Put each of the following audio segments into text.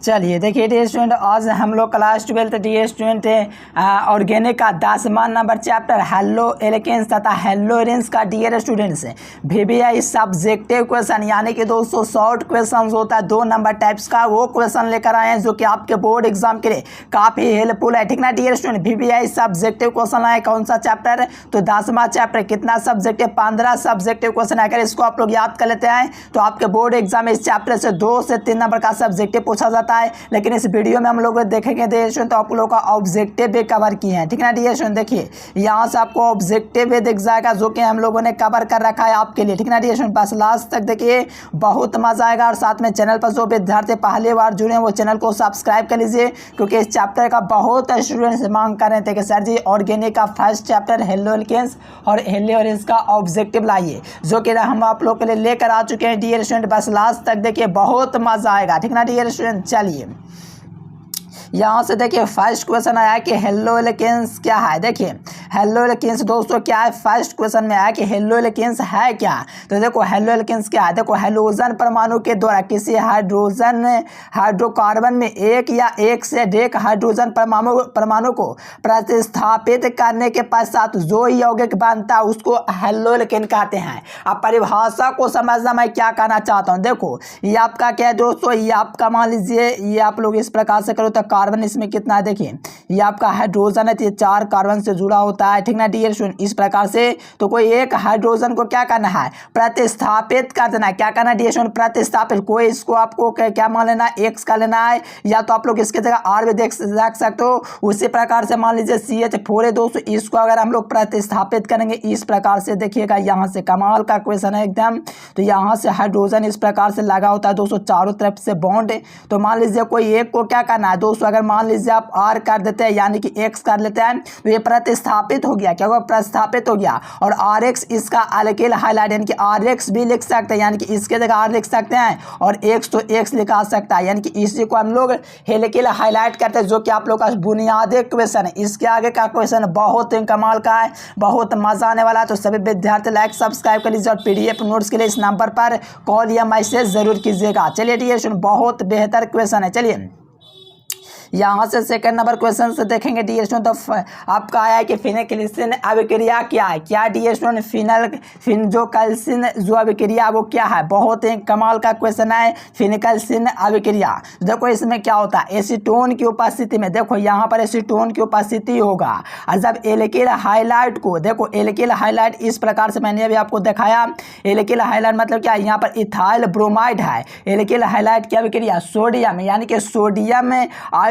चलिए देखिए dear student, आज हम लोग क्लास 12 डियर स्टूडेंट ऑर्गेनिक का 10वां नंबर चैप्टर हेलो एल्केन्स तथा हेलोरेंस का dear students VBI subjective question यानी कि दोस्तों शॉर्ट क्वेश्चन होता है 2 नंबर टाइप्स का, वो क्वेश्चन लेकर आए हैं जो कि आपके बोर्ड एग्जाम के लिए काफ़ी हेल्पफुल है। ठीक ना dear student, VBI subjective question आए कौन सा चैप्टर, तो 10वां चैप्टर। कितना सब्जेक्टिव, 15 सब्जेक्टिव क्वेश्चन। अगर इसको आप लोग याद कर लेते हैं तो आपके बोर्ड एग्जाम में इस चैप्टर से 2 से 3 नंबर का सब्जेक्टिव पूछा जाता है। लेकिन इस वीडियो में हम लोग देखेंगे डियर स्टूडेंट तो आप लोगों का ऑब्जेक्टिव भी कवर किए हैं। ठीक ना डियर स्टूडेंट, देखिए यहाँ से आपको ऑब्जेक्टिव भी दिख जाएगा जो कि हम लोगों ने कवर कर रखा है आपके लिए। ठीक ना डियर स्टूडेंट, बस लास्ट तक देखिए, बहुत मजा आएगा। और साथ में चैनल पर जो विद्यार्थी पहली बार जुड़े हैं वो चैनल को सब्सक्राइब कर लीजिए, क्योंकि इस चैप्टर का बहुत स्टूडेंट्स मांग कर रहे थे कि सर जी ऑर्गेनिक का फर्स्ट चैप्टर हेलो एल्केन्स और हेलोरेंस का ऑब्जेक्टिव लाइए, जो कि हम आप लोग के लिए लेकर आ चुके हैं डियर स्टूडेंट। बस लास्ट तक देखिए, बहुत मजा आएगा। ठीक ना डियर स्टूडेंट, चलिए यहाँ से देखिए फर्स्ट क्वेश्चन आया कि हेलो एल्केन्स क्या है। देखिए हेलो एल्केन्स दोस्तों क्या है, फर्स्ट क्वेश्चन में आया कि हेलो एल्केन्स है क्या। तो देखो हेलो एल्केन्स क्या है, देखो हेलोजन परमाणु के द्वारा किसी हाइड्रोकार्बन में एक या एक से अधिक हाइड्रोजन परमाणु को प्रतिस्थापित करने के पश्चात जो यौगिक बनता है उसको हेलो एल्केन कहते हैं। अब परिभाषा को समझना मैं क्या कहना चाहता हूँ। देखो ये आपका क्या है दोस्तों, ये आपका मान लीजिए, ये आप लोग इस प्रकार से करो तो कार्बन इसमें कितना है, देखिए ये आपका हाइड्रोजन है तो ये 4 कार्बन से जुड़ा होता है। ठीक ना डियर स्टूडेंट, इस प्रकार से तो कोई एक हाइड्रोजन को क्या करना है, प्रतिस्थापित कर देना है। क्या करना है डियर स्टूडेंट, प्रतिस्थापित। कोई इसको आपको क्या मान लेना है, एक्स का लेना है, या तो आप लोग इसके जगह आर भी देख सकते हो। उसी प्रकार से मान लीजिए CH4 है दोस्तों, इसको अगर हम लोग प्रतिस्थापित करेंगे इस प्रकार से, देखिएगा यहाँ से कमाल का क्वेश्चन है एकदम। तो यहाँ से हाइड्रोजन इस प्रकार से लगा होता है दोस्तों, चारों तरफ से बॉन्ड। तो मान लीजिए कोई एक को क्या करना है दोस्तों, अगर मान लीजिए आप आर कर देते हैं यानी कि एक्स कर लेते हैं तो ये प्रतिस्थापित हो गया। क्या होगा, प्रतिस्थापित हो गया। और RX इसका अल्किल हाइलाइट यानी कि RX भी लिख सकते हैं, यानी कि इसके जगह R लिख सकते हैं, और X तो X लिखा सकता है, यानी कि इसी को हम लोग हेलिकल हाइलाइट करते हैं, जो कि आप लोग का बुनियादी क्वेश्चन है। इसके आगे का क्वेश्चन बहुत कमाल का है, बहुत मजा आने वाला है। तो सभी विद्यार्थी लाइक सब्सक्राइब कर लीजिए और PDF नोट्स के लिए इस नंबर पर कॉल या मैसेज जरूर कीजिएगा। चलिए डियर, बहुत बेहतर क्वेश्चन है। चलिए यहाँ से सेकंड नंबर क्वेश्चन से देखेंगे डियर स्टूडेंट, तो आपका आया है कि फिनोक्सालिन अभिक्रिया क्या है। क्या डियर स्टूडेंट, फिनोक्सालिन जो अभिक्रिया वो क्या है, बहुत ही कमाल का क्वेश्चन है। फिनोक्सालिन अभिक्रिया देखो इसमें क्या होता है, एसीटोन की उपस्थिति में, देखो यहाँ पर एसीटोन की उपस्थिति होगा। और जब एल्किल हाइलाइट को, देखो एल्किल हाइलाइट इस प्रकार से मैंने अभी आपको दिखाया। एल्किल हाइलाइट मतलब क्या, यहाँ पर इथाइल ब्रोमाइड है। एल्किल हाइलाइट की अभिक्रिया सोडियम यानी कि सोडियम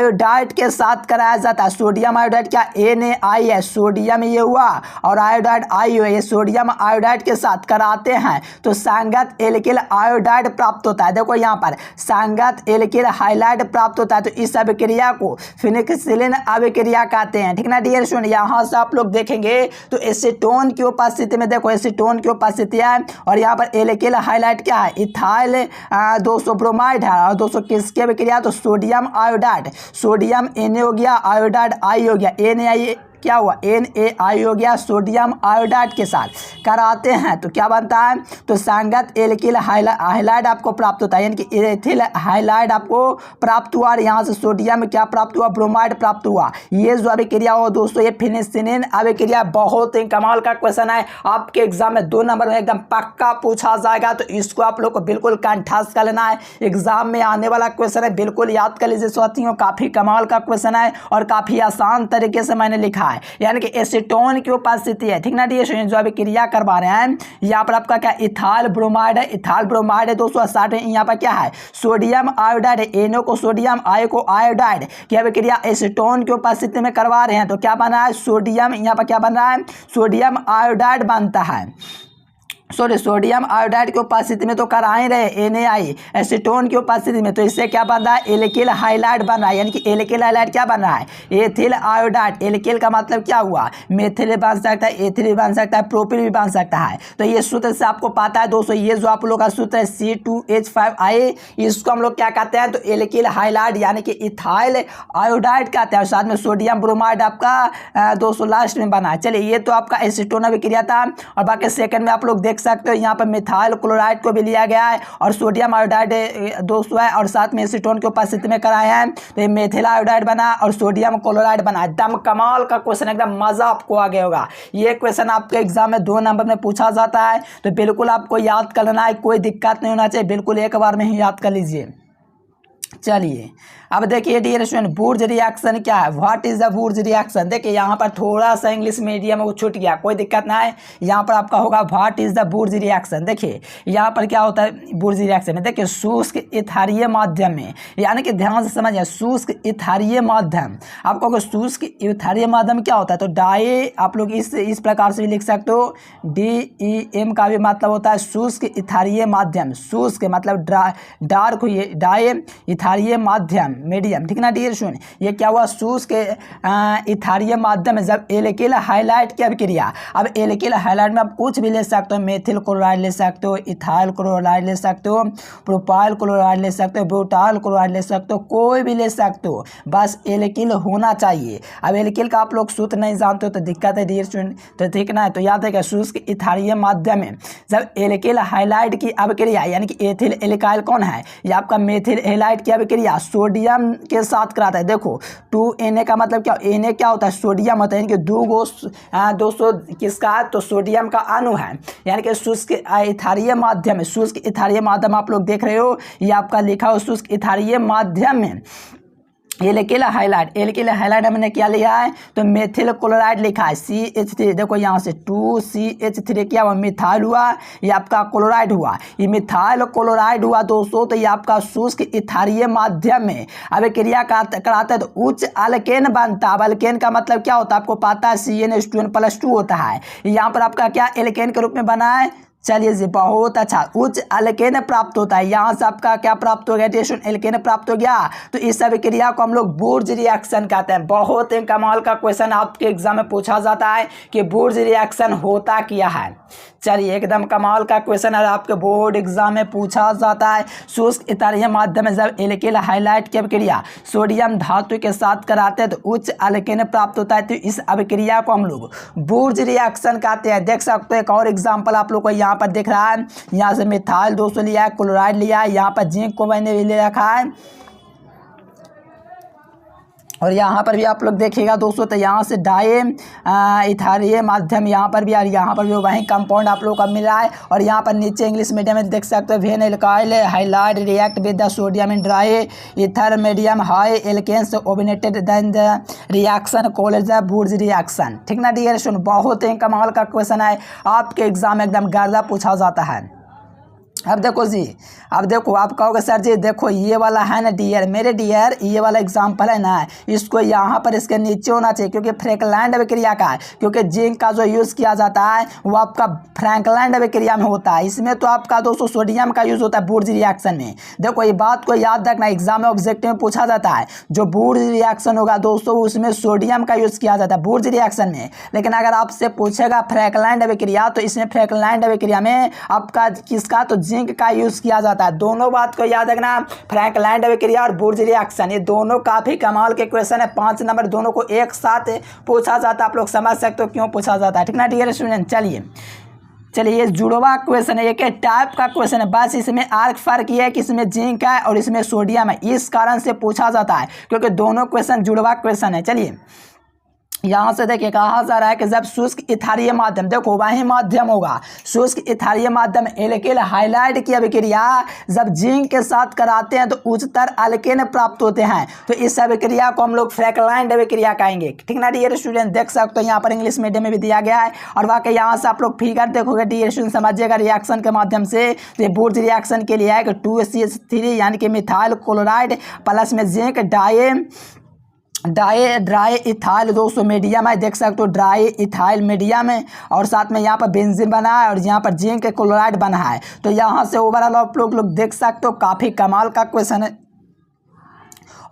आयोडाइड के साथ कराया जाता है। सोडियम आयोडाइड क्या, Na है, सोडियम ये हुआ और आयोडाइड आई हुआ, ये सोडियम आयोडाइड के साथ कराते हैं तो संगत एल्किल आयोडाइड प्राप्त होता है। देखो यहाँ पर संगत एल्किल हाइलाइड प्राप्त होता है, तो इस अभिक्रिया को फिनोक्सालिन अभिक्रिया कहते हैं। ठीक ना डियर स्टूडेंट, यहाँ से आप लोग देखेंगे तो एसीटोन की उपस्थिति में, देखो एसीटोन की उपस्थिति है और यहाँ पर एल्किल हाइलाइट क्या है, इथाइल 200 ब्रोमाइड है। और 200 किसकी अभिक्रिया, तो सोडियम आयोडाइड, सोडियम Na हो गया, आयोडाइड I हो गया, Na क्या हुआ, NaI हो गया, सोडियम आयोडाइड के साथ कराते हैं तो क्या बनता है, तो संगत एल्किल हाइलाइड आपको प्राप्त होता है, यानी कि एथिल हाइलाइड आपको प्राप्त हुआ। और यहाँ से सोडियम क्या प्राप्त हुआ, ब्रोमाइड प्राप्त हुआ। ये जो अभिक्रिया हो दोस्तों, ये फिनोक्सालिन अभिक्रिया, बहुत ही कमाल का क्वेश्चन है। आपके एग्जाम में 2 नंबर में एकदम पक्का पूछा जाएगा, तो इसको आप लोग को बिल्कुल कंठस्थ कर लेना है। एग्जाम में आने वाला क्वेश्चन है, बिल्कुल याद कर लीजिए साथियों, काफी कमाल का क्वेश्चन है और काफी आसान तरीके से मैंने लिखा है, यानी कि एसीटोन की उपस्थिति है। ठीक ना डियर स्टूडेंट, जो अभी क्रिया करवा रहे हैं यहाँ पर आपका क्या, इथाइल ब्रोमाइड है, इथाइल ब्रोमाइड है दोस्तों। 60 यहाँ पर क्या है, सोडियम आयोडाइड है, NO को सोडियम, I को आयोडाइड की अभिक्रिया एसीटोन की उपस्थिति में करवा रहे हैं तो क्या बना है, सोडियम, यहाँ पर क्या बन रहा है, सोडियम आयोडाइड बनता है। सोडियम आयोडाइड की उपस्थिति में तो करा ही रहे NaI, एसीटोन की उपस्थिति में, तो इससे क्या बन रहा है, एल्किल हाइलाइड बन रहा है, यानी कि एल्किल हाइलाइड क्या बन रहा है, एथिल आयोडाइड। एल्किल का मतलब क्या हुआ, मेथिल भी बन सकता है, एथिल भी बन सकता है, प्रोपिल भी बन सकता है। तो ये सूत्र से आपको पता है दोस्तों, ये जो आप लोग का सूत्र है C2H5I, इसको हम लोग क्या कहते हैं, तो एल्किल हाइलाइड यानी कि इथाइल आयोडाइड कहते हैं। और साथ में सोडियम ब्रोमाइड आपका 200 लास्ट में बना है। चलिए ये तो आपका एसीटोन अभिक्रिया था। और बाकी सेकंड में आप लोग देख देख सकते हो यहाँ पर मिथाइल क्लोराइड को भी लिया गया है और सोडियम आयोडाइड दोस्तों है और साथ में एसीटोन की उपस्थिति में कराए हैं, तो ये मेथिल आयोडाइड बना और सोडियम क्लोराइड बना। एकदम कमाल का क्वेश्चन, एकदम मजा आपको आ गया होगा। ये क्वेश्चन आपके एग्जाम में 2 नंबर में पूछा जाता है, तो बिल्कुल आपको याद कर लेना है, कोई दिक्कत नहीं होना चाहिए, बिल्कुल एक बार में ही याद कर लीजिए। चलिए अब देखिए डियर स्टूडेंट, बुर्ज रिएक्शन क्या है, व्हाट इज द बुर्ज रिएक्शन। देखिए यहाँ पर थोड़ा सा इंग्लिश मीडियम वो छूट गया, कोई दिक्कत ना है, यहाँ पर आपका होगा व्हाट इज द बुर्ज रिएक्शन। देखिए यहाँ पर क्या होता है बुर्ज रिएक्शन में, देखिए शुष्क ईथारीय माध्यम में, यानी कि ध्यान से समझिए शुष्क ईथारीय माध्यम, आपको अगर शुष्क ईथारीय माध्यम क्या होता है, तो डाई आप लोग इस प्रकार से भी लिख सकते हो, DEM का भी मतलब होता है शुष्क ईथारीय माध्यम, शुष्क मतलब डार्क हुई डाई ईथारीय माध्यम मीडियम, ठीक ना डियर स्टूडेंट। ये क्या हुआ शुष्क ईथारीय माध्यम है जब एल्किल हाइलाइट की अभिक्रिया, अब एल्किल हाइलाइट में आप कुछ भी ले सकते हो, मेथिल क्लोराइड ले सकते हो, इथाइल क्लोराइड ले सकते हो, प्रोपाइल क्लोराइड ले सकते हो, ब्यूटाइल क्लोराइड ले सकते हो, कोई भी ले सकते हो, बस एल्किल होना चाहिए। अब एल्किल का आप लोग सूत्र नहीं जानते हो तो दिक्कत है डियर स्टूडेंट, तो ठीक ना है, तो याद है शुष्क ईथारीय माध्यम में जब एल्किल हाइलाइट की अभिक्रिया यानी कि एथिल एल्काइल कौन है, ये आपका मेथिल हैलाइड की अभिक्रिया सोडियम के साथ कराता है। देखो 2Na का मतलब क्या, Na क्या होता है सोडियम होता है, यानी कि 200 किसका है, तो सोडियम का अणु है, यानी कि शुष्क ईथारीय माध्यम है। शुष्क ईथारीय माध्यम आप लोग देख रहे हो, ये आपका लिखा हो शुष्क ईथारीय माध्यम में एल्किल हाइलाइट, एल्किल हाइलाइट हमने क्या लिया है, तो मेथिल क्लोराइड लिखा है CH3, देखो यहाँ से 2CH3 क्या हुआ, मिथाइल हुआ, ये आपका क्लोराइड हुआ, ये मिथाइल क्लोराइड हुआ दोस्तों, तो ये आपका शुष्क ईथारीय माध्यम में अभिक्रिया कराता है तो उच्च अल्केन बनता है। अब अल्केन का मतलब क्या होता है आपको पता है, CnH2n+2 होता है, यहाँ पर आपका क्या एल्केन के रूप में बना है। चलिए जी बहुत अच्छा, उच्च अल्केन प्राप्त होता है, यहाँ से आपका क्या प्राप्त हो गया, एल्केन प्राप्त हो गया, तो इस अभिक्रिया को हम लोग बुर्ज रिएक्शन कहते हैं। बहुत ही कमाल का क्वेश्चन आपके एग्जाम में पूछा जाता है कि बुर्ज रिएक्शन होता क्या है। चलिए एकदम कमाल का क्वेश्चन है, आपके बोर्ड एग्जाम में पूछा जाता है, शुष्क ईथारीय माध्यम में जब एल्किल हाइलाइट की अभिक्रिया सोडियम धातु के साथ कराते हैं तो उच्च अल्केन प्राप्त होता है, तो इस अभिक्रिया को हम लोग बुर्ज रिएक्शन कहते हैं। देख सकते हो एक और एग्जाम्पल आप लोग को यहाँ पर दिख रहा है, यहाँ से मिथाइल 200 लिया है, क्लोराइड लिया है, यहाँ पर जिंक को मैंने ले रखा है, और यहाँ पर भी आप लोग देखिएगा दोस्तों, तो यहाँ से डाई ईथारीय माध्यम यहाँ पर भी, और यहाँ पर भी वही कंपाउंड आप लोग को मिल रहा है, और यहाँ पर नीचे इंग्लिश मीडियम में देख सकते हो when alkyl halide react with the sodium in dry ether medium high alkanes obtained then the reaction called the बुर्ज रिएक्शन, ठीक ना डियर स्टूडेंट। बहुत ही कमाल का क्वेश्चन है, आपके एग्जाम में एकदम गर्दा पूछा जाता है। अब देखो जी, अब देखो आप कहोगे सर जी देखो ये वाला है ना डियर, मेरे डियर ये वाला एग्जाम्पल है ना, इसको यहाँ पर इसके नीचे होना चाहिए, क्योंकि फ्रैंकलैंड अभिक्रिया का है, क्योंकि जिंक का जो यूज़ किया जाता है वो आपका फ्रैंकलैंड अभिक्रिया में होता है, इसमें तो आपका दोस्तों सोडियम का यूज़ होता है बुर्ज रिएक्शन में। देखो ये बात को याद रखना, एग्जाम में ऑब्जेक्टिव में पूछा जाता है, जो बुर्ज रिएक्शन होगा दोस्तों उसमें सोडियम का यूज़ किया जाता है बुर्ज रिएक्शन में, लेकिन अगर आपसे पूछेगा फ्रैंकलैंड अभिक्रिया तो इसमें फ्रैंकलैंड अभिक्रिया में आपका किसका, तो जिंक का यूज किया जाता है। दोनों बात को याद रखना, फ्रैंकलैंड अभिक्रिया और बुर्ज रिएक्शन, ये दोनों काफी कमाल के क्वेश्चन है, 5 नंबर दोनों को एक साथ पूछा जाता है, आप लोग समझ सकते हो क्यों पूछा जाता है, ठीक ना डियर स्टूडेंट। चलिए ये जुड़वा क्वेश्चन है, एक टाइप का क्वेश्चन है, बस इसमें आर्क फर्क ये है कि इसमें जिंक है और इसमें सोडियम है, इस कारण से पूछा जाता है क्योंकि दोनों क्वेश्चन जुड़वा क्वेश्चन है। चलिए यहाँ से देखिए कहा जा रहा है कि जब शुष्क ईथारीय माध्यम, देखो वही माध्यम होगा, शुष्क ईथारीय माध्यम एल्किल हाइलाइड की अभिक्रिया जब जिंक के साथ कराते हैं तो उच्चतर अल्केन प्राप्त होते हैं, तो इस अभिक्रिया को हम लोग फ्रैंकलैंड अभिक्रिया कहेंगे, ठीक ना डियर स्टूडेंट। देख सकते हो यहाँ पर इंग्लिश मीडियम में भी दिया गया है, और वाकई यहाँ से आप लोग फिगर देखोगे डियर स्टूडेंट समझिएगा रिएक्शन के माध्यम से, तो ये बुर्ज रिएक्शन के लिए है कि 2CH3 यानी कि मिथाइल क्लोराइड प्लस में जिंक ड्राई इथाइल दोस्तों मीडियम है, देख सकते हो ड्राई इथाइल मीडियम है, और साथ में यहाँ पर बेंजीन बना है और यहाँ पर जिंक क्लोराइड बना है, तो यहाँ से ओवरऑल आप लोग देख सकते हो काफ़ी कमाल का क्वेश्चन है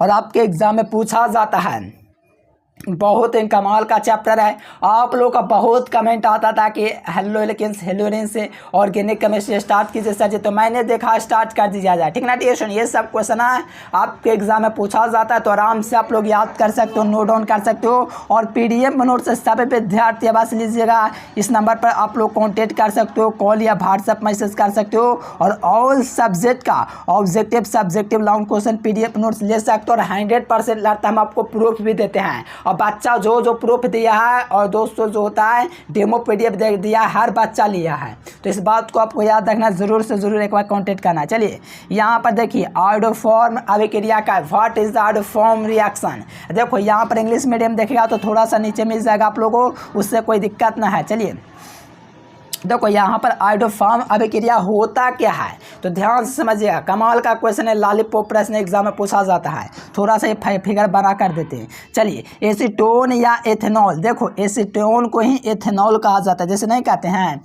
और आपके एग्जाम में पूछा जाता है। बहुत ही कमाल का चैप्टर है। आप लोग का बहुत कमेंट आता था कि हेलो एल्केन्स हेलोरेन से ऑर्गेनिक केमिस्ट्री स्टार्ट कीजिए सर जी, तो मैंने देखा स्टार्ट कर दिया जाए, ठीक ना टीएशन। ये सब क्वेश्चन है आपके एग्जाम में पूछा जाता है, तो आराम से आप लोग याद कर सकते हो, नोट डाउन कर सकते हो। और पीडीएफ नोट से सभी विद्यार्थी आवास लीजिएगा, इस नंबर पर आप लोग कॉन्टेक्ट कर सकते हो, कॉल या व्हाट्सएप मैसेज कर सकते हो। और ऑल सब्जेक्ट का objective subjective long question PDF notes ले सकते हो, और 100% लगता है हम आपको प्रूफ भी देते हैं। और बच्चा जो जो प्रूफ दिया है और दोस्तों जो होता है डेमो पीडीएफ दे दिया है, हर बच्चा लिया है, तो इस बात को आपको याद रखना, ज़रूर से ज़रूर एक बार कांटेक्ट करना। चलिए यहाँ पर देखिए आयोडोफॉर्म अभिक्रिया का what is the iodoform reaction. देखो यहाँ पर इंग्लिश मीडियम देखेगा तो थोड़ा सा नीचे मिल जाएगा आप लोगों को, उससे कोई दिक्कत ना है। चलिए देखो यहाँ पर आयोडोफॉर्म अभिक्रिया होता क्या है, तो ध्यान से समझिएगा, कमाल का क्वेश्चन है, लॉलीपॉप प्रश्न एग्जाम में पूछा जाता है। थोड़ा सा ये फिगर बना कर देते हैं। चलिए एसीटोन या एथेनॉल, देखो एसीटोन को ही एथेनॉल कहा जाता है, जैसे नहीं कहते हैं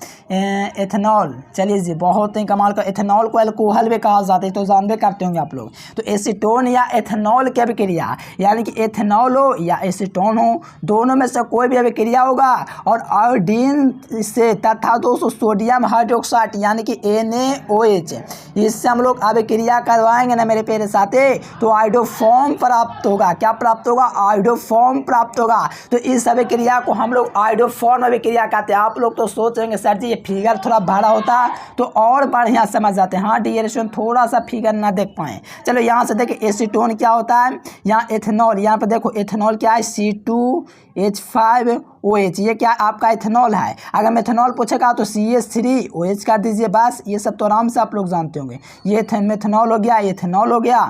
एथेनॉल। चलिए जी बहुत ही कमाल का, एथेनॉल को अल्कोहल भी कहा जाता है, तो जानबे करते होंगे आप लोग। तो एसीटोन या एथेनॉल की अभिक्रिया, यानी कि एथेनॉल हो या एसीटोन हो, दोनों में से कोई भी अभिक्रिया होगा और आयोडीन से तथा दोस्तों सोडियम हाइड्रोक्साइड यानी कि NaOH, इससे हम लोग अभिक्रिया करवाएंगे ना मेरे प्यारे साथी, तो आयोडोफॉर्म प्राप्त होगा। क्या प्राप्त होगा? आयोडोफॉर्म प्राप्त होगा। तो इस अभिक्रिया को हम लोग आयोडोफॉर्म अभिक्रिया कहते हैं। आप लोग तो सोचेंगे सर जी ये फिगर थोड़ा बड़ा होता तो और बढ़िया समझ जाते हैं। हाँ डियर स्टूडेंट, थोड़ा सा फिगर ना देख पाए। चलो यहाँ से देखिए एसीटोन क्या होता है, यहाँ एथेनॉल, यहाँ पर देखो एथेनॉल क्या है C2H5OH, ये क्या आपका एथेनॉल है। अगर मेथेनॉल पूछेगा तो CH3OH कर दीजिए, बस ये सब तो आराम से आप लोग जानते होंगे। ये मेथेनॉल हो गया, एथेनॉल हो गया।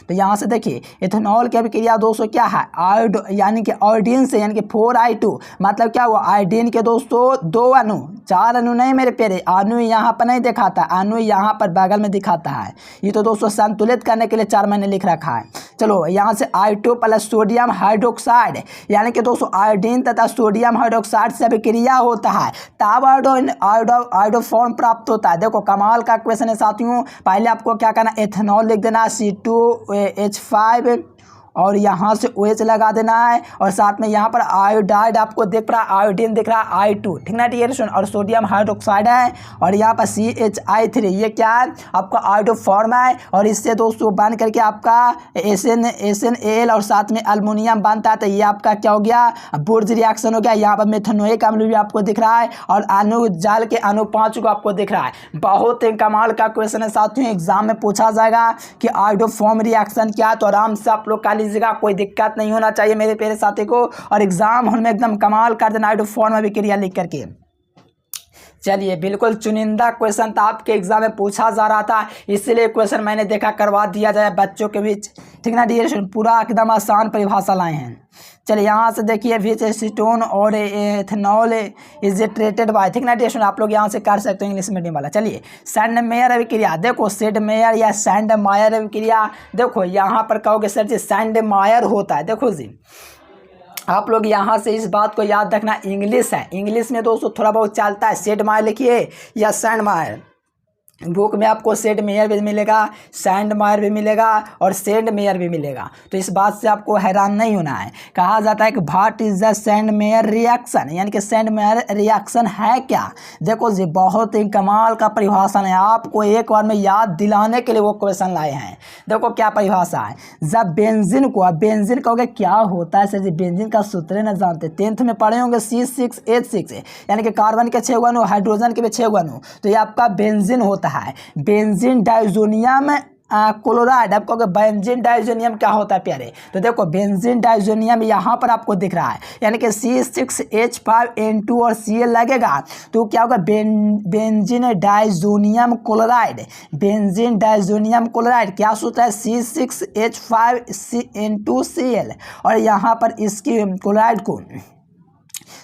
तो यहाँ से देखिए एथेनॉल की अभिक्रिया दोस्तों क्या है, आयोड यानी कि आयोडीन से, यानी कि 4I2, मतलब क्या हुआ आयोडीन के दोस्तों 2 अणु, 4 अणु नहीं मेरे प्यारे, अणु यहाँ पर नहीं दिखाता, अणु यहाँ पर बगल में दिखाता है। ये तो दोस्तों संतुलित करने के लिए 4 मैंने लिख रखा है। चलो यहाँ से I2 प्लस सोडियम हाइड्रोक्साइड, यानी कि दोस्तों आयोडीन तथा सोडियम हाइड्रोक्साइड से अभिक्रिया होता है, तब आयोडोफॉर्म प्राप्त होता है। देखो कमाल का क्वेश्चन है साथियों। पहले आपको क्या करना, एथेनॉल लिख देना C2H5 और यहाँ से OH लगा देना है, और साथ में यहाँ पर आयोडाइड आपको दिख रहा है, आयोडीन दिख रहा है I2, ठीक ना डियर स्टूडेंट, और सोडियम हाइड्रोक्साइड है, और यहाँ पर CHI3, ये क्या है आपका आयोडोफॉर्म है, और इससे दोस्तों बन करके आपका SNAL और साथ में अल्मोनियम बनता है। तो ये आपका क्या हो गया, बुर्ज रिएक्शन हो गया। यहाँ पर मेथनोइक अम्ल भी आपको दिख रहा है, और अणु जल के अणु 5 को आपको दिख रहा है। बहुत ही कमाल का क्वेश्चन है साथियों, एग्जाम में पूछा जाएगा कि आयोडोफॉर्म रिएक्शन क्या है, तो आराम से आप लोग लीजिएगा, कोई दिक्कत नहीं होना चाहिए मेरे प्यारे साथी को, और एग्जाम हॉल में एकदम कमाल कर देना आयोडोफॉर्म अभिक्रिया लिख करके। चलिए बिल्कुल चुनिंदा क्वेश्चन था, आपके एग्जाम में पूछा जा रहा था, इसलिए क्वेश्चन मैंने देखा करवा दिया जाए बच्चों के बीच, ठीक ना डियर स्टूडेंट, पूरा एकदम आसान परिभाषा लाए हैं। चलिए यहाँ से देखिए विच एसीटोन और एथेनॉल इज ट्रीटेड बाय, ठीक ना डियर स्टूडेंट, आप लोग यहाँ से कर सकते हो इंग्लिश मीडियम वाला। चलिए सैंडमेयर अभिक्रिया, देखो सेडमेयर या सैंडमायर अभिक्रिया, देखो यहाँ पर कहोगे सर जी सैंडमायर होता है। देखो जी आप लोग यहाँ से इस बात को याद रखना, इंग्लिश है, इंग्लिश में दोस्तों थोड़ा बहुत चलता है, सेडमायर लिखिए या सैंडमायर। बुक में आपको सेडमेयर भी मिलेगा, सैंडमायर भी मिलेगा और सेंडमेयर भी मिलेगा, तो इस बात से आपको हैरान नहीं होना है। कहा जाता है कि what is the Sandmeyer reaction, यानी कि सेंडमेयर रिएक्शन है क्या। देखो जी बहुत ही कमाल का परिभाषा है, आपको एक बार में याद दिलाने के लिए वो क्वेश्चन लाए हैं। देखो क्या परिभाषा है, जब बेंजीन को, अब बेंजीन कहोगे क्या होता है सर जी, बेंजीन का सूत्र न जानते, 10th में पढ़े होंगे C6H6, यानी कि कार्बन के 6 अणु, हाइड्रोजन के भी 6 अणु, तो ये आपका बेंजीन होता है। बेंजीन डाइजोनियम क्लोराइड, आपको बेंजीन डाइजोनियम क्या होता है प्यारे, तो देखो बेंजीन डाइजोनियम यहाँ पर आपको दिख रहा है, यानी कि C6H5N2 और Cl लगेगा तो क्या होगा benzene diazonium chloride, benzene diazonium chloride क्या सूत्र है C6H5N2Cl, और यहाँ पर इसकी क्लोराइड को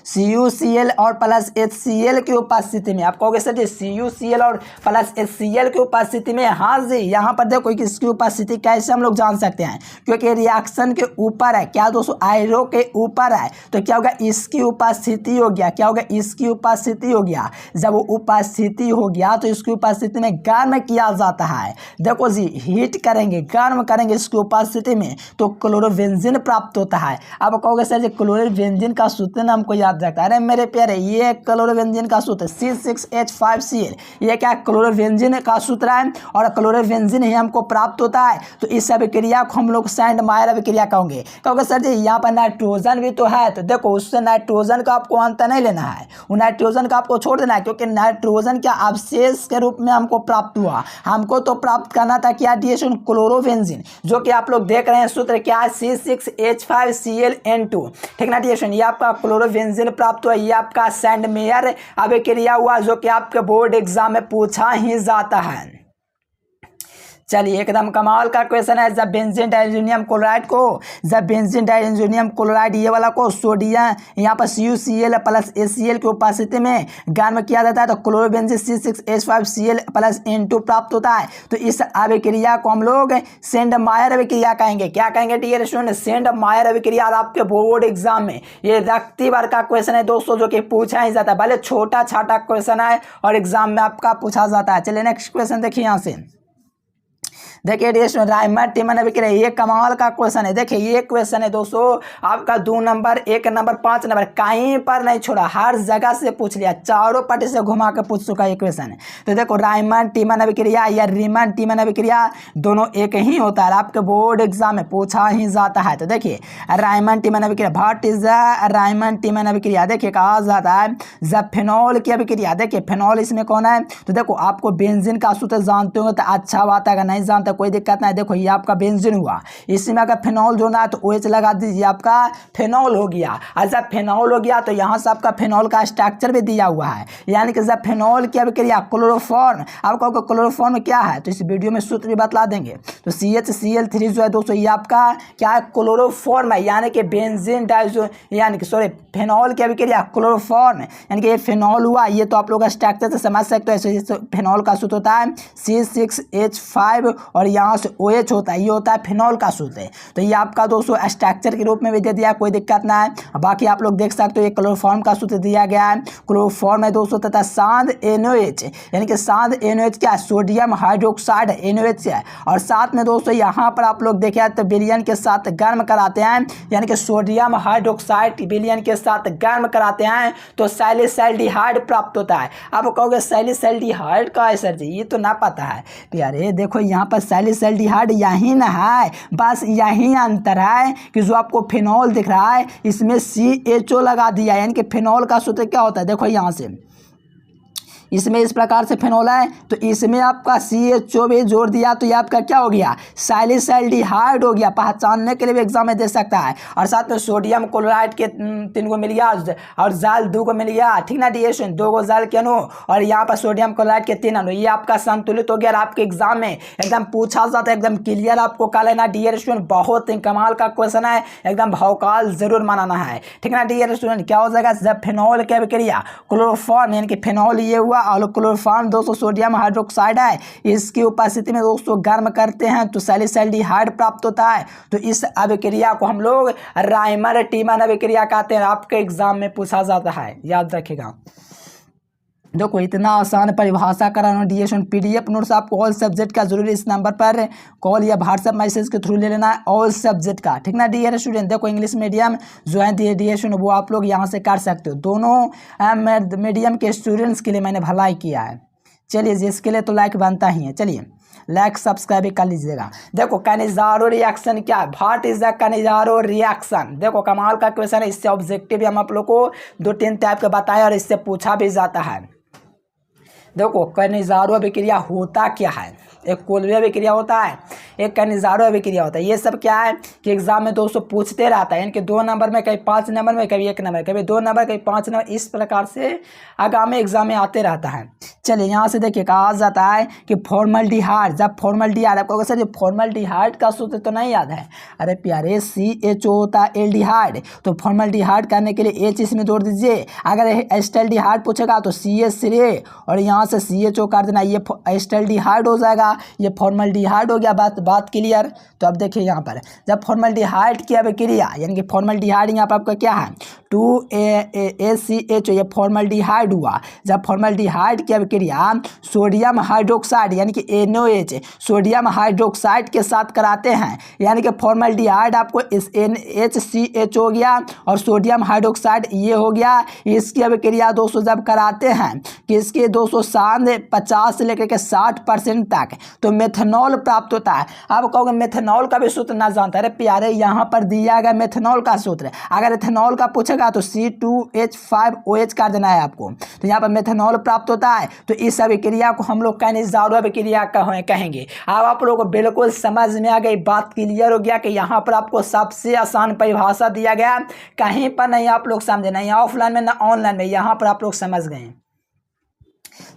CuCl और प्लस HCl की उपस्थिति में। आप कहोगे सर जी CuCl और प्लस HCl की उपस्थिति में, हाँ जी, यहाँ पर देखो इसकी उपस्थिति कैसे हम लोग जान सकते हैं, क्योंकि रिएक्शन के ऊपर है, क्या दोस्तों, आयरो के ऊपर है, तो क्या होगा, इसकी उपस्थिति हो गया, क्या होगा, इसकी उपस्थिति हो गया। जब वो उपस्थिति हो गया तो इसकी उपस्थिति में गर्म किया जाता है। देखो जी, हीट करेंगे, गर्म करेंगे इसकी उपस्थिति में, तो क्लोरोबेंजीन प्राप्त होता है। अब कहोगे सर जी क्लोरोबेंजीन का सूत्र ना हमको याद रखता है। अरे मेरे प्यारे, ये क्लोरोबेंजीन का सूत्र C6H5Cl, ये क्या क्लोरोबेंजीन का सूत्र है, और क्लोरोबेंजीन ही हमको प्राप्त होता है। तो इस अभिक्रिया को हम लोग सैंडमायर अभिक्रिया कहोगे। कहोगे सर जी यहाँ पर नाइट्रोजन भी तो है, तो देखो उससे नाइट्रोजन का आपको अंतर नहीं लेना है, वो नाइट्रोजन का आपको छोड़ देना है, क्योंकि नाइट्रोजन क्या अवशेष के रूप में हमको प्राप्त हुआ। हमको तो प्राप्त करना था क्या, डिएशन क्लोरोबेंजीन, जो कि आप लोग देख रहे हैं सूत्र क्या है, C6H5Cl N2, ठीक ना डिएशन। ये आपका क्लोरोबेंजीन प्राप्त हुआ, ये आपका सैंडमेयर अभिक्रिया हुआ, जो कि आपके बोर्ड एग्जाम में पूछा ही जाता है। चलिए एकदम कमाल का क्वेश्चन है। जब बेंजीन डाइजेनियम क्लोराइड को, जब बेंजीन डाइजेनियम क्लोराइड ये वाला को सोडियम यहाँ पर CuCl प्लस HCl की उपस्थिति में गर्म किया जाता है, तो क्लोरोबेंजीन C6H5Cl प्लस N2 प्राप्त होता है। तो इस अभिक्रिया को हम लोग सैंडमायर अभिक्रिया कहेंगे। क्या कहेंगे डियर स्टूडेंट, सैंडमायर अभिक्रिया। आपके बोर्ड एग्जाम में ये रक्ति बार का क्वेश्चन है दोस्तों, जो कि पूछा ही जाता है, भले छोटा छाटा क्वेश्चन है और एग्जाम में आपका पूछा जाता है। चलिए नेक्स्ट क्वेश्चन देखिए यहाँ से। देखिए राइमर टीमन अभिक्रिया, ये कमाल का क्वेश्चन है। देखिए ये क्वेश्चन है दोस्तों आपका 2 नंबर, 1 नंबर, 5 नंबर, कहीं पर नहीं छोड़ा, हर जगह से पूछ लिया, चारों पट्टी से घुमा के पूछ चुका ये क्वेश्चन। तो देखो राइमन टीमन अभिक्रिया या रीमन टीमन अभिक्रिया दोनों एक ही होता है, आपके बोर्ड एग्जाम में पूछा ही जाता है। तो देखिए राइमन टीमन अभिक्रिया, व्हाट इज द राइमन टीमन अभिक्रिया, देखिए कहा जाता है जब फिनॉल की अभिक्रिया। देखिए फिनॉल इसमें कौन है, तो देखो आपको बेंजीन का सूत्र जानते हो तो अच्छा बात है, अगर नहीं जानते कोई दिक्कत नहीं। देखो ये आपका बेंजीन हुआ, इसमें अगर फिनॉल जोड़ना है तो OH लगा दीजिए, आपका फिनॉल हो गया। और जब फिनॉल हो गया तो यहाँ से आपका फिनॉल का स्ट्रक्चर भी दिया हुआ है, यानी कि जब फिनॉल की अभिक्रिया क्लोरोफॉर्म, आपको क्लोरोफॉर्म क्या है तो इस वीडियो में सूत्र भी बतला देंगे। तो CHCl3 जो है दोस्तों ये आपका क्या है, क्लोरोफॉर्म है, यानी कि बेंजीन डाइजो यानी कि सॉरी फिनॉल की अभिक्रिया क्लोरोफॉर्म, यानी कि ये फिनॉल हुआ। ये तो आप लोग स्ट्रक्चर से समझ सकते हो, ऐसे फिनॉल का सूत्र होता है C6H5 और यहाँ से OH होता है, ये होता है फिनॉल का सूत्र। तो ये आपका दोस्तों स्ट्रक्चर के रूप में भी दे दिया, कोई दिक्कत ना है। बाकी आप लोग देख सकते हो ये क्लोरोफॉर्म का सूत्र दिया गया है, क्लोरोफॉर्म है दोस्तों, तथा सांद NOH, यानी कि सांद NOH क्या है, सोडियम हाइड्रोक्साइड NOH है। और साथ में दोस्तों यहाँ पर आप लोग देखें तो विलयन के साथ गर्म कराते हैं, यानी कि सोडियम हाइड्रोक्साइड विलयन के साथ गर्म कराते हैं तो सैलिसैल्डिहाइड प्राप्त होता है। आप कहोगे सैलिसैल्डिहाइड का है सर जी, ये तो ना पता है प्यारे। देखो यहाँ पर सैलिसैल्डिहाइड यही ना है, बस यही अंतर है कि जो आपको फिनॉल दिख रहा है इसमें CHO लगा दिया, यानी कि फिनॉल का सूत्र क्या होता है, देखो यहाँ से इसमें इस प्रकार से फिनॉल है तो इसमें आपका CHO भी जोड़ दिया, तो ये आपका क्या हो गया, सैलिसैल्डिहाइड हो गया। पहचानने के लिए भी एग्जाम में दे सकता है। और साथ में सोडियम क्लोराइड के 3 को मिल गया और जाल 2 को मिल गया, ठीक ना डिएशन, 2 को जाल के अणु और यहाँ पर सोडियम क्लोराइड के 3 अणु, ये आपका संतुलित हो गया। आपके एग्जाम में एकदम पूछा जाता है, एकदम क्लियर आपको कर लेना डियर स्टूडेंट, बहुत ही कमाल का क्वेश्चन है, एकदम भौकाल जरूर मनाना है, ठीक ना डियर स्टूडेंट। क्या हो जाएगा, जब फिनॉल की अभिक्रिया क्लोरोफॉर्म, यानी कि फिनॉल ये हुआ और क्लोरोफॉर्म दोस्तों सोडियम हाइड्रोक्साइड है, इसकी उपस्थिति में दोस्तों गर्म करते हैं तो सैलिसैल्डिहाइड प्राप्त होता है। तो इस अभिक्रिया को हम लोग राइमर टीमन अभिक्रिया कहते हैं, आपके एग्जाम में पूछा जाता है, याद रखिएगा। देखो इतना आसान परिभाषा कराना डिएशन PDF नोट्स आपको ऑल सब्जेक्ट का जरूरी इस नंबर पर कॉल या व्हाट्सएप मैसेज के थ्रू ले लेना है, ऑल सब्जेक्ट का, ठीक ना डियर स्टूडेंट। देखो इंग्लिश मीडियम जो है डिएशन वो आप लोग यहाँ से कर सकते हो, दोनों मीडियम के स्टूडेंट्स के लिए मैंने भलाई किया है। चलिए जिसके लिए तो लाइक बनता ही है, चलिए लाइक सब्सक्राइब भी कर लीजिएगा। देखो कैनिजारो रिएक्शन क्या है, what is the Cannizzaro reaction, देखो कमाल का क्वेश्चन है, इससे ऑब्जेक्टिव हम आप लोग को 2-3 टाइप के बताए और इससे पूछा भी जाता है। देखो कैनिजारो अभिक्रिया होता क्या है, एक कोलवे अभिक्रिया होता है, एक कनिजारो अभिक्रिया होता है। ये सब क्या है कि एग्जाम में दोस्तों पूछते रहता है, यानी कि 2 नंबर में, कभी 5 नंबर में, कभी 1 नंबर, कभी 2 नंबर, कभी 5 नंबर, इस प्रकार से आगामी एग्जाम में आते रहता है। चलिए यहाँ से देखिए कहा जाता है कि फॉर्मल्डिहाइड, जब फॉर्मल्डिहाइड, आपको सर ये फॉर्मल्डिहाइड का सूत्र तो नहीं याद है, अरे प्यारे CHO होता है एल्डिहाइड, तो फॉर्मल्डिहाइड करने के लिए H इसमें जोड़ दीजिए। अगर एस्टल्डिहाइड पूछेगा तो CH3 और यहाँ से CHO कर देना, ये एस्टल्डिहाइड हो जाएगा, ये फॉर्मल्डिहाइड हो गया। बात क्लियर। तो अब देखिए यहाँ पर जब फॉर्मल्डिहाइड की अभिक्रिया, यानी कि फॉर्मल्डिहाइड यहाँ पर आपका क्या है 2ACHO, ये फॉर्मल्डिहाइड हुआ। जब फॉर्मल्डिहाइड की अभिक्रिया सोडियम हाइड्रोक्साइड यानी कि NOH सोडियम हाइड्रोक्साइड के साथ कराते हैं, यानी कि फॉर्मल्डिहाइड आपको इस NHCH हो गया और सोडियम हाइड्रोक्साइड ये हो गया। इसकी अभिक्रिया दोस्तों जब कराते हैं कि इसके 250 से लेकर के 60% तक तो मेथनॉल प्राप्त होता है। अब कहोगे मेथनॉल का भी सूत्र ना जानता, अरे प्यारे यहाँ पर दिया गया मेथनॉल का सूत्र, अगर एथेनॉल का पूछेगा तो C2H5OH कर देना है आपको, तो यहाँ पर मेथनॉल प्राप्त होता है। तो इस अभिक्रिया को हम लोग कनिजारो अभिक्रिया कहेंगे। अब आप लोगों को बिल्कुल समझ में आ गई, बात क्लियर हो गया कि यहाँ पर आपको सबसे आसान परिभाषा दिया गया, कहीं पर नहीं आप लोग समझे, नहीं ऑफलाइन में ना ऑनलाइन में, यहाँ पर आप लोग समझ गए।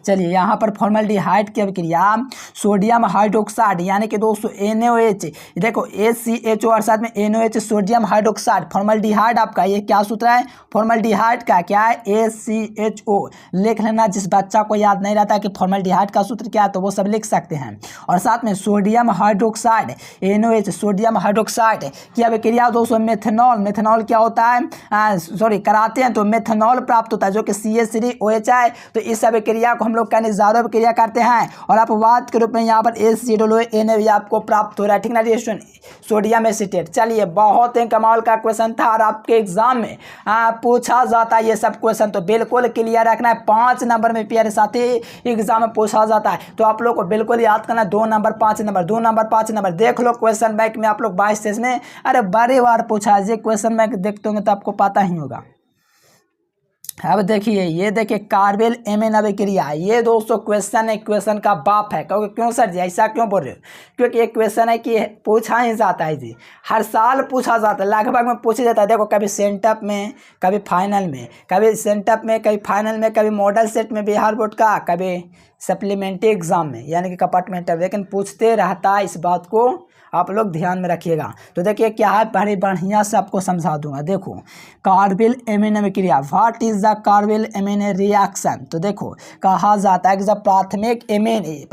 चलिए यहाँ पर फॉर्मल्डिहाइड की अभिक्रिया सोडियम हाइड्रोक्साइड यानी कि दोस्तों NOH, देखो ACHO और साथ में NOH सोडियम हाइड्रोक्साइड, फॉर्मल्डिहाइड आपका ये क्या सूत्र है, फॉर्मल्डिहाइड का क्या है ACHO, लिख लेना। जिस बच्चा को याद नहीं रहता कि फॉर्मल्डिहाइड का सूत्र क्या है तो वो सब लिख सकते हैं। और साथ में sodium hydroxide NOH sodium hydroxide की अभिक्रिया दोस्तों मेथनॉल क्या होता है, कराते हैं तो मेथनॉल प्राप्त होता है जो कि CH3OH है। तो इस अभिक्रिया को हम लोग कनिजारो अभिक्रिया करते हैं और अपवाद के रूप में यहाँ पर ACONA आपको प्राप्त हो रहा है, ठीक ना सोडियम एसीटेट। चलिए बहुत ही कमाल का क्वेश्चन था और आपके एग्जाम में पूछा जाता है ये सब क्वेश्चन, तो बिल्कुल क्लियर रखना है। 5 नंबर में प्यारे साथी एग्जाम में पूछा जाता है, तो आप लोग को बिल्कुल याद करना 2 नंबर 5 नंबर 2 नंबर 5 नंबर। देख लो क्वेश्चन बैंक में आप लोग 22 तेज में अरे बड़े बार पूछा है, क्वेश्चन बैंक देखते होंगे तो आपको पता ही होगा। अब देखिए ये देखिए कार्बेल एमीन अभिक्रिया, ये दोस्तों क्वेश्चन है, क्वेश्चन का बाप है। क्यों सर जी ऐसा क्यों बोल रहे हो, क्योंकि ये क्वेश्चन है कि पूछा ही जाता है जी, हर साल पूछा जाता है, लगभग में पूछा जाता है। देखो कभी सेंटअप में, कभी फाइनल में, कभी सेंटअप में, कभी फाइनल में, कभी मॉडल सेट में बिहार बोर्ड का, कभी सप्लीमेंट्री एग्जाम में यानी कि कंपार्टमेंटल, लेकिन पूछते रहता है। इस बात को आप लोग ध्यान में रखिएगा। तो देखिए क्या है, बड़े बढ़िया से आपको समझा दूंगा। देखो कार्बेल एमीन अभिक्रिया, what is the carbylamine reaction. तो देखो कहा जाता है कि जब प्राथमिक एमीन